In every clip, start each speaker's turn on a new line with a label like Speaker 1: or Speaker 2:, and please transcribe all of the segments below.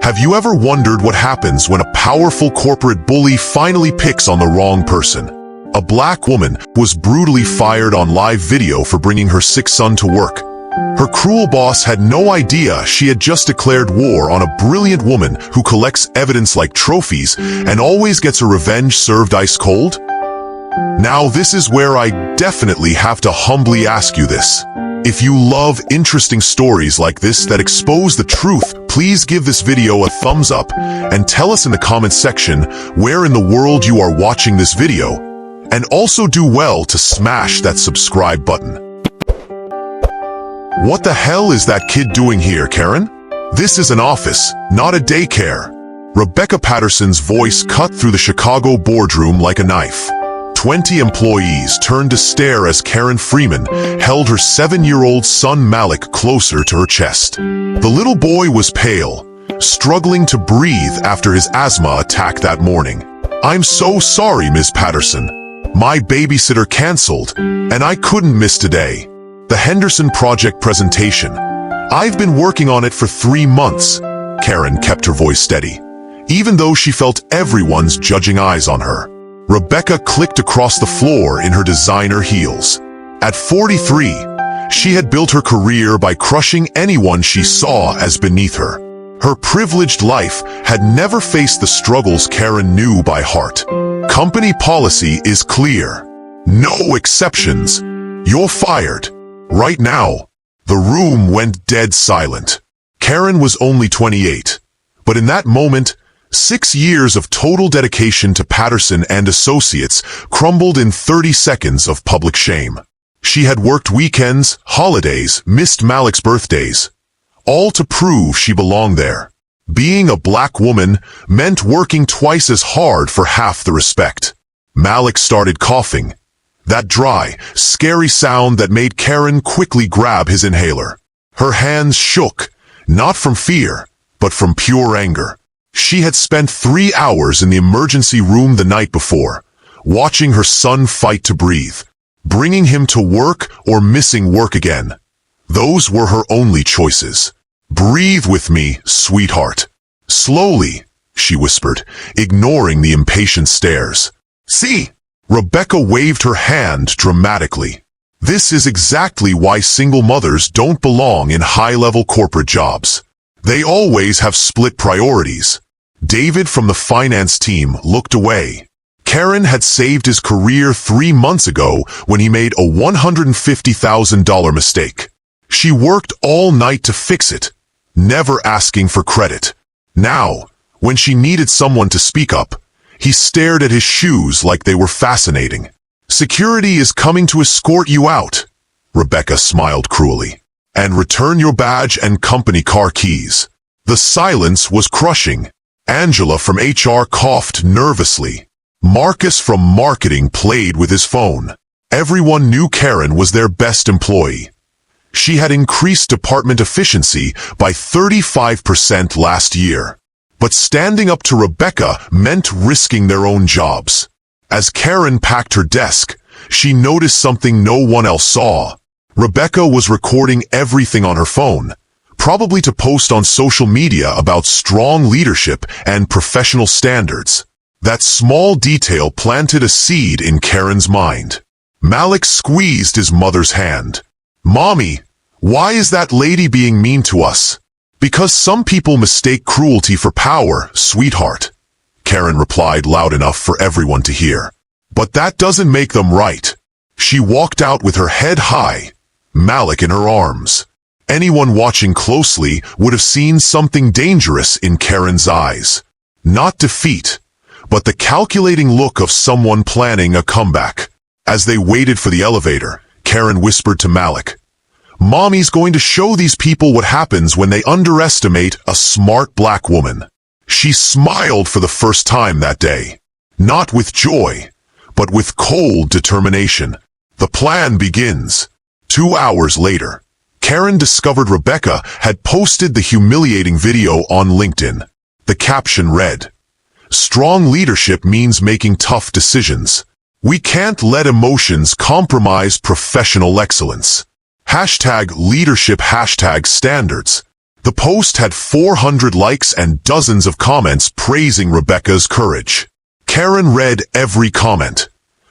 Speaker 1: Have you ever wondered what happens when a powerful corporate bully finally picks on the wrong person? A black woman was brutally fired on live video for bringing her sick son to work. Her cruel boss had no idea she had just declared war on a brilliant woman who collects evidence like trophies and always gets her revenge served ice cold. Now this is where I definitely have to humbly ask you this. If you love interesting stories like this that expose the truth, please give this video a thumbs up and tell us in the comments section where in the world you are watching this video, and also do well to smash that subscribe button. What the hell is that kid doing here, Keren? This is an office, not a daycare. Rebecca Patterson's voice cut through the Chicago boardroom like a knife. 20 employees turned to stare as Keren Freeman held her 7-year-old son Malik closer to her chest. The little boy was pale, struggling to breathe after his asthma attack that morning. "I'm so sorry, Ms. Patterson. My babysitter canceled, and I couldn't miss today. The Henderson Project presentation. I've been working on it for 3 months." Keren kept her voice steady, even though she felt everyone's judging eyes on her. Rebecca clicked across the floor in her designer heels. At 43, she had built her career by crushing anyone she saw as beneath her. Her privileged life had never faced the struggles Keren knew by heart. Company policy is clear. No exceptions. You're fired. Right now. The room went dead silent. Keren was only 28, but in that moment, 6 years of total dedication to Patterson and Associates crumbled in 30 seconds of public shame. She had worked weekends, holidays, missed Malik's birthdays, all to prove she belonged there. Being a black woman meant working twice as hard for half the respect. Malik started coughing, that dry, scary sound that made Keren quickly grab his inhaler. Her hands shook, not from fear, but from pure anger. She had spent 3 hours in the emergency room the night before, watching her son fight to breathe, bringing him to work or missing work again. Those were her only choices. "Breathe with me, sweetheart." "Slowly," she whispered, ignoring the impatient stares. "See?" Rebecca waved her hand dramatically. This is exactly why single mothers don't belong in high-level corporate jobs. They always have split priorities. David from the finance team looked away. Keren had saved his career 3 months ago when he made a $150,000 mistake. She worked all night to fix it, never asking for credit. Now, when she needed someone to speak up, he stared at his shoes like they were fascinating. "Security is coming to escort you out," Rebecca smiled cruelly. "And return your badge and company car keys." The silence was crushing. Angela from HR coughed nervously. Marcus from marketing played with his phone. Everyone knew Keren was their best employee. She had increased department efficiency by 35% last year. But standing up to Rebecca meant risking their own jobs. As Keren packed her desk, she noticed something no one else saw. Rebecca was recording everything on her phone, probably to post on social media about strong leadership and professional standards. That small detail planted a seed in Keren's mind. Malik squeezed his mother's hand. "Mommy, why is that lady being mean to us?" "Because some people mistake cruelty for power, sweetheart," Keren replied loud enough for everyone to hear. "But that doesn't make them right." She walked out with her head high, Malik in her arms. Anyone watching closely would have seen something dangerous in Keren's eyes. Not defeat, but the calculating look of someone planning a comeback. As they waited for the elevator, Keren whispered to Malik, "Mommy's going to show these people what happens when they underestimate a smart black woman." She smiled for the first time that day. Not with joy, but with cold determination. The plan begins. 2 hours later, Keren discovered Rebecca had posted the humiliating video on LinkedIn. The caption read, "Strong leadership means making tough decisions. We can't let emotions compromise professional excellence. #leadership #standards." The post had 400 likes and dozens of comments praising Rebecca's courage. Keren read every comment,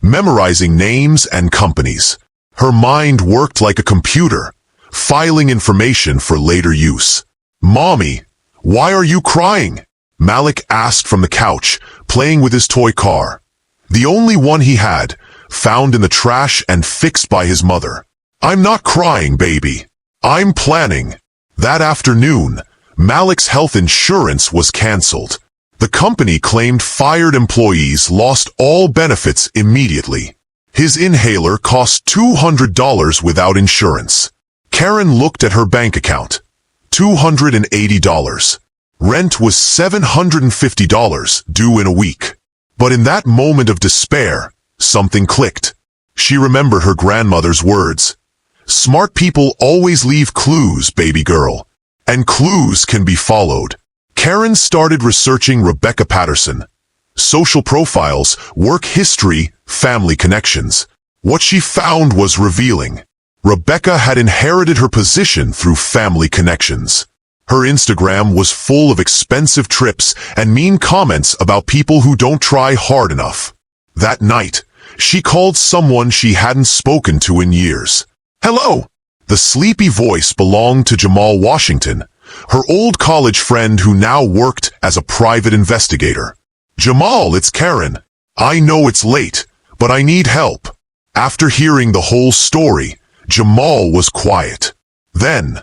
Speaker 1: memorizing names and companies. Her mind worked like a computer, filing information for later use. "Mommy, why are you crying?" Malik asked from the couch, playing with his toy car. The only one he had, found in the trash and fixed by his mother. "I'm not crying, baby. I'm planning." That afternoon, Malik's health insurance was cancelled. The company claimed fired employees lost all benefits immediately. His inhaler cost $200 without insurance. Keren looked at her bank account. $280. Rent was $750 due in a week. But in that moment of despair, something clicked. She remembered her grandmother's words. "Smart people always leave clues, baby girl. And clues can be followed." Keren started researching Rebecca Patterson. Social profiles, work history, family connections. What she found was revealing. Rebecca had inherited her position through family connections. Her Instagram was full of expensive trips and mean comments about people who don't try hard enough. That night, she called someone she hadn't spoken to in years. "Hello." The sleepy voice belonged to Jamal Washington, her old college friend who now worked as a private investigator. "Jamal, it's Keren. I know it's late, but I need help." After hearing the whole story, Jamal was quiet. Then,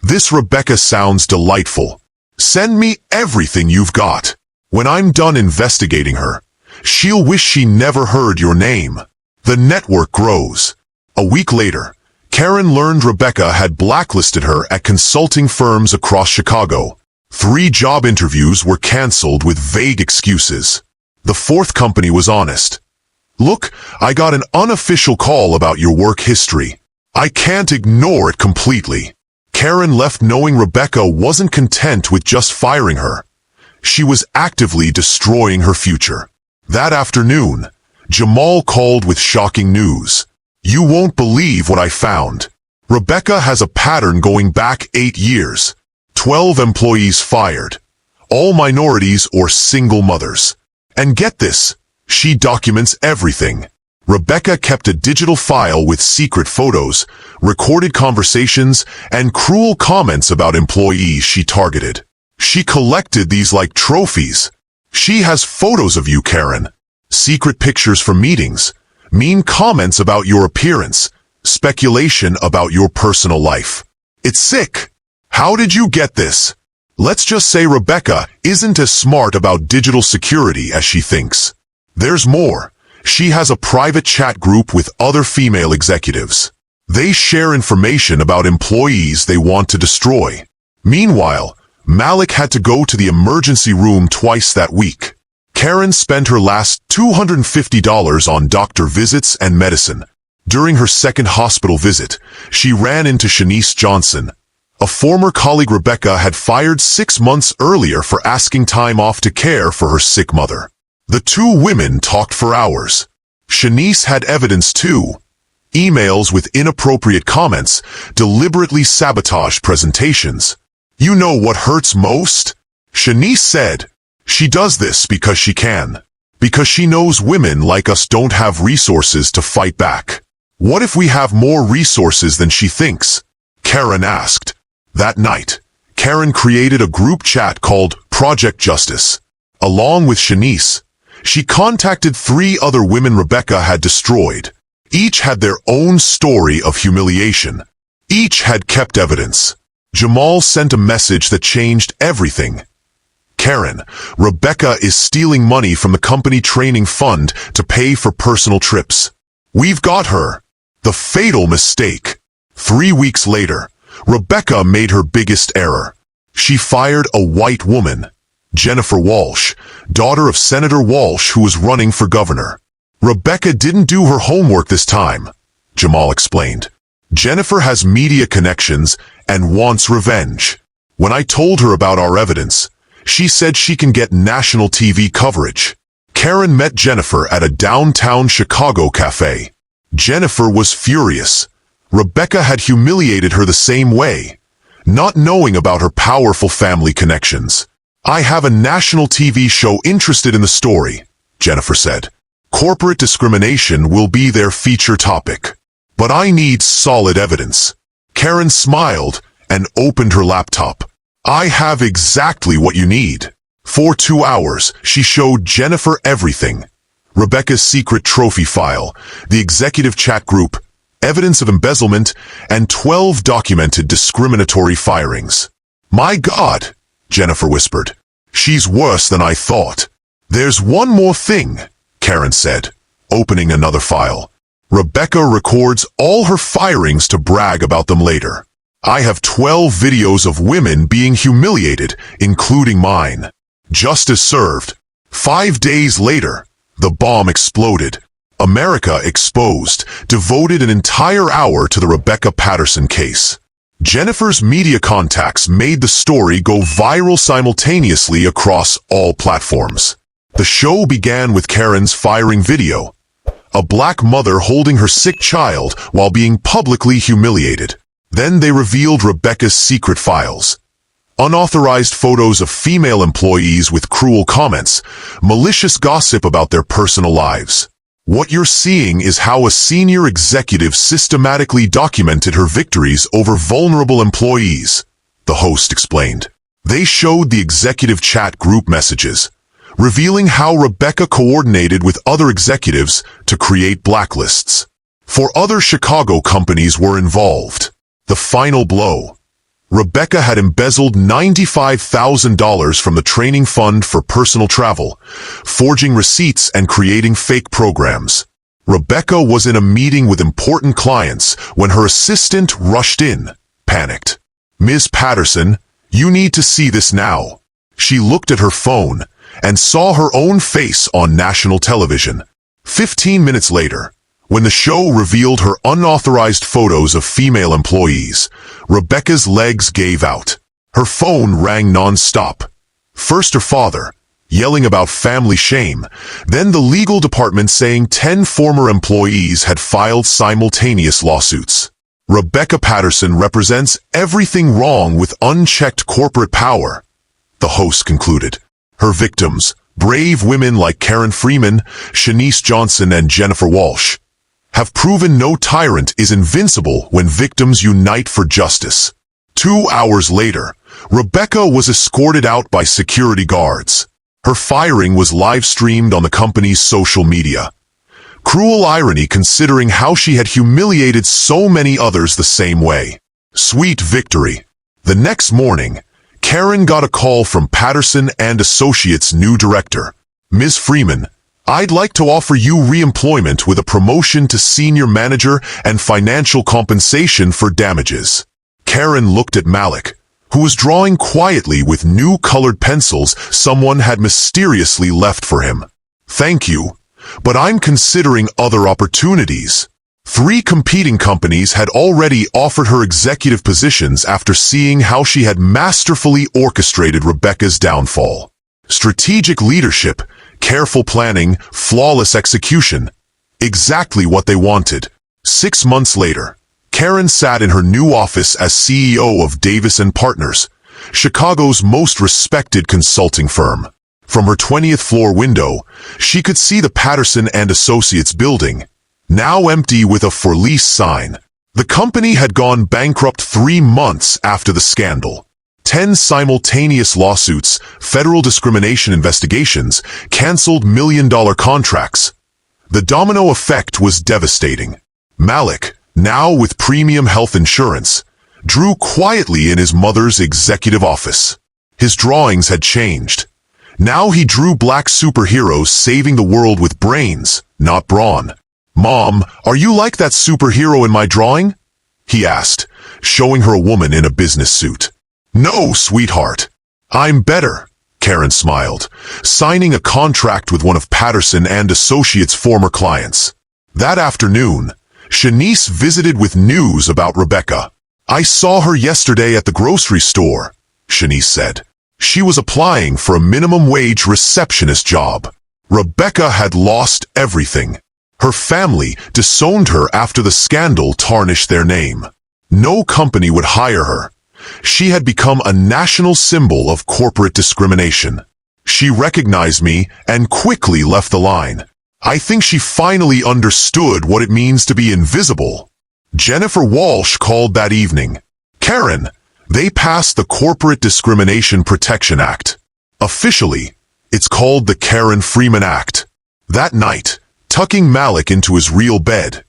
Speaker 1: "This Rebecca sounds delightful. Send me everything you've got. When I'm done investigating her, she'll wish she never heard your name." The network grows. A week later, Keren learned Rebecca had blacklisted her at consulting firms across Chicago. 3 job interviews were canceled with vague excuses. The 4th company was honest. "Look, I got an unofficial call about your work history. I can't ignore it completely." Keren left knowing Rebecca wasn't content with just firing her. She was actively destroying her future. That afternoon, Jamal called with shocking news. "You won't believe what I found. Rebecca has a pattern going back 8 years. 12 employees fired. All minorities or single mothers. And get this, she documents everything." Rebecca kept a digital file with secret photos, recorded conversations, and cruel comments about employees she targeted. She collected these like trophies. "She has photos of you, Keren. Secret pictures from meetings. Mean comments about your appearance. Speculation about your personal life. It's sick. How did you get this?" Let's just say Rebecca isn't as smart about digital security as she thinks. There's more. She has a private chat group with other female executives. They share information about employees they want to destroy. Meanwhile, Malik had to go to the emergency room twice that week. Keren spent her last $250 on doctor visits and medicine. During her second hospital visit, she ran into Shanice Johnson, a former colleague Rebecca had fired 6 months earlier for asking time off to care for her sick mother. The 2 women talked for hours. Shanice had evidence too. Emails with inappropriate comments, deliberately sabotaged presentations. "You know what hurts most?" Shanice said. "She does this because she can. Because she knows women like us don't have resources to fight back." "What if we have more resources than she thinks?" Keren asked. That night, Keren created a group chat called Project Justice. Along with Shanice, she contacted 3 other women Rebecca had destroyed. Each had their own story of humiliation. Each had kept evidence. Jamal sent a message that changed everything. "Keren, Rebecca is stealing money from the company training fund to pay for personal trips. We've got her." The fatal mistake. 3 weeks later, Rebecca made her biggest error. She fired a white woman, Jennifer Walsh, daughter of Senator Walsh who was running for governor. "Rebecca didn't do her homework this time," Jamal explained. "Jennifer has media connections and wants revenge. When I told her about our evidence, she said she can get national TV coverage." Keren met Jennifer at a downtown Chicago cafe. Jennifer was furious. Rebecca had humiliated her the same way. not knowing about her powerful family connections. "I have a national TV show interested in the story," Jennifer said. "Corporate discrimination will be their feature topic. But I need solid evidence." Keren smiled and opened her laptop. "I have exactly what you need." For 2 hours, she showed Jennifer everything. Rebecca's secret trophy file, the executive chat group, evidence of embezzlement, and 12 documented discriminatory firings. "My God," Jennifer whispered. "She's worse than I thought." "There's one more thing," Keren said, opening another file. "Rebecca records all her firings to brag about them later. I have 12 videos of women being humiliated, including mine." Justice served. 5 days later, the bomb exploded. America Exposed devoted an entire hour to the Rebecca Patterson case. Jennifer's media contacts made the story go viral simultaneously across all platforms. The show began with Keren's firing video, a black mother holding her sick child while being publicly humiliated. Then they revealed Rebecca's secret files. Unauthorized photos of female employees with cruel comments, malicious gossip about their personal lives. "What you're seeing is how a senior executive systematically documented her victories over vulnerable employees," the host explained. They showed the executive chat group messages, revealing how Rebecca coordinated with other executives to create blacklists. 4 other Chicago companies were involved. The final blow. Rebecca had embezzled $95,000 from the training fund for personal travel, forging receipts and creating fake programs. Rebecca was in a meeting with important clients when her assistant rushed in, panicked. "Ms. Patterson, you need to see this now." She looked at her phone and saw her own face on national television. 15 minutes later, when the show revealed her unauthorized photos of female employees, Rebecca's legs gave out. Her phone rang non-stop. First her father, yelling about family shame, then the legal department saying 10 former employees had filed simultaneous lawsuits. Rebecca Patterson represents everything wrong with unchecked corporate power, the host concluded. Her victims, brave women like Keren Freeman, Shanice Johnson, and Jennifer Walsh, have proven no tyrant is invincible when victims unite for justice. 2 hours later, Rebecca was escorted out by security guards. Her firing was live-streamed on the company's social media. Cruel irony considering how she had humiliated so many others the same way. Sweet victory. The next morning, Keren got a call from Patterson and Associates' new director. "Ms. Freeman, I'd like to offer you re-employment with a promotion to senior manager and financial compensation for damages." Keren looked at Malik, who was drawing quietly with new colored pencils someone had mysteriously left for him. "Thank you, but I'm considering other opportunities." 3 competing companies had already offered her executive positions after seeing how she had masterfully orchestrated Rebecca's downfall. Strategic leadership, careful planning, flawless execution. Exactly what they wanted. 6 months later, Keren sat in her new office as CEO of Davis & Partners, Chicago's most respected consulting firm. From her 20th floor window, she could see the Patterson and Associates building, now empty with a for lease sign. The company had gone bankrupt 3 months after the scandal. 10 simultaneous lawsuits, federal discrimination investigations, canceled million-dollar contracts. The domino effect was devastating. Malik, now with premium health insurance, drew quietly in his mother's executive office. His drawings had changed. Now he drew black superheroes saving the world with brains, not brawn. "Mom, are you like that superhero in my drawing?" he asked, showing her a woman in a business suit. "No, sweetheart. I'm better," Keren smiled, signing a contract with one of Patterson and Associates' former clients. That afternoon, Shanice visited with news about Rebecca. "I saw her yesterday at the grocery store," Shanice said. She was applying for a minimum wage receptionist job. Rebecca had lost everything. Her family disowned her after the scandal tarnished their name. No company would hire her. She had become a national symbol of corporate discrimination. She recognized me and quickly left the line. I think she finally understood what it means to be invisible. Jennifer Walsh called that evening. Keren, they passed the Corporate Discrimination Protection Act. Officially, it's called the Keren Freeman Act. That night, tucking Malik into his real bed.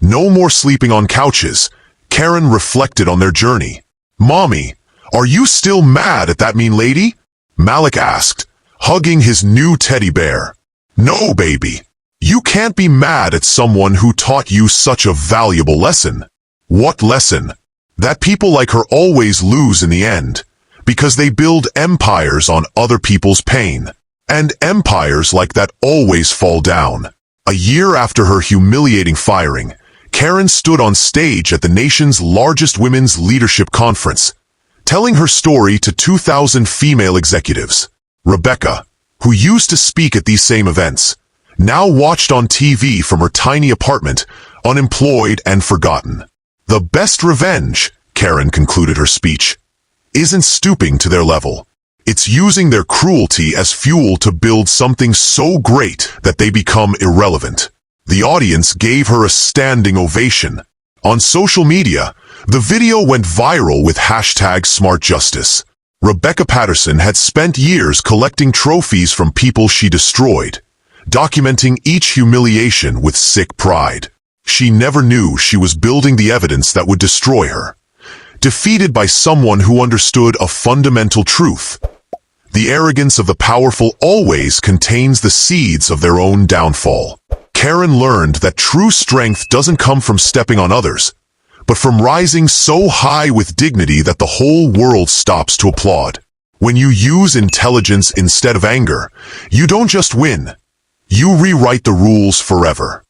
Speaker 1: No more sleeping on couches. Keren reflected on their journey. "Mommy, are you still mad at that mean lady?" Malik asked, hugging his new teddy bear. "No, baby. You can't be mad at someone who taught you such a valuable lesson." "What lesson?" "That people like her always lose in the end, because they build empires on other people's pain. And empires like that always fall down." A year after her humiliating firing, Keren stood on stage at the nation's largest women's leadership conference, telling her story to 2,000 female executives. Rebecca, who used to speak at these same events, now watched on TV from her tiny apartment, unemployed and forgotten. "The best revenge," Keren concluded her speech, "isn't stooping to their level. It's using their cruelty as fuel to build something so great that they become irrelevant." The audience gave her a standing ovation. On social media, the video went viral with #SmartJustice. Rebecca Patterson had spent years collecting trophies from people she destroyed, documenting each humiliation with sick pride. She never knew she was building the evidence that would destroy her. Defeated by someone who understood a fundamental truth: the arrogance of the powerful always contains the seeds of their own downfall. Keren learned that true strength doesn't come from stepping on others, but from rising so high with dignity that the whole world stops to applaud. When you use intelligence instead of anger, you don't just win, you rewrite the rules forever.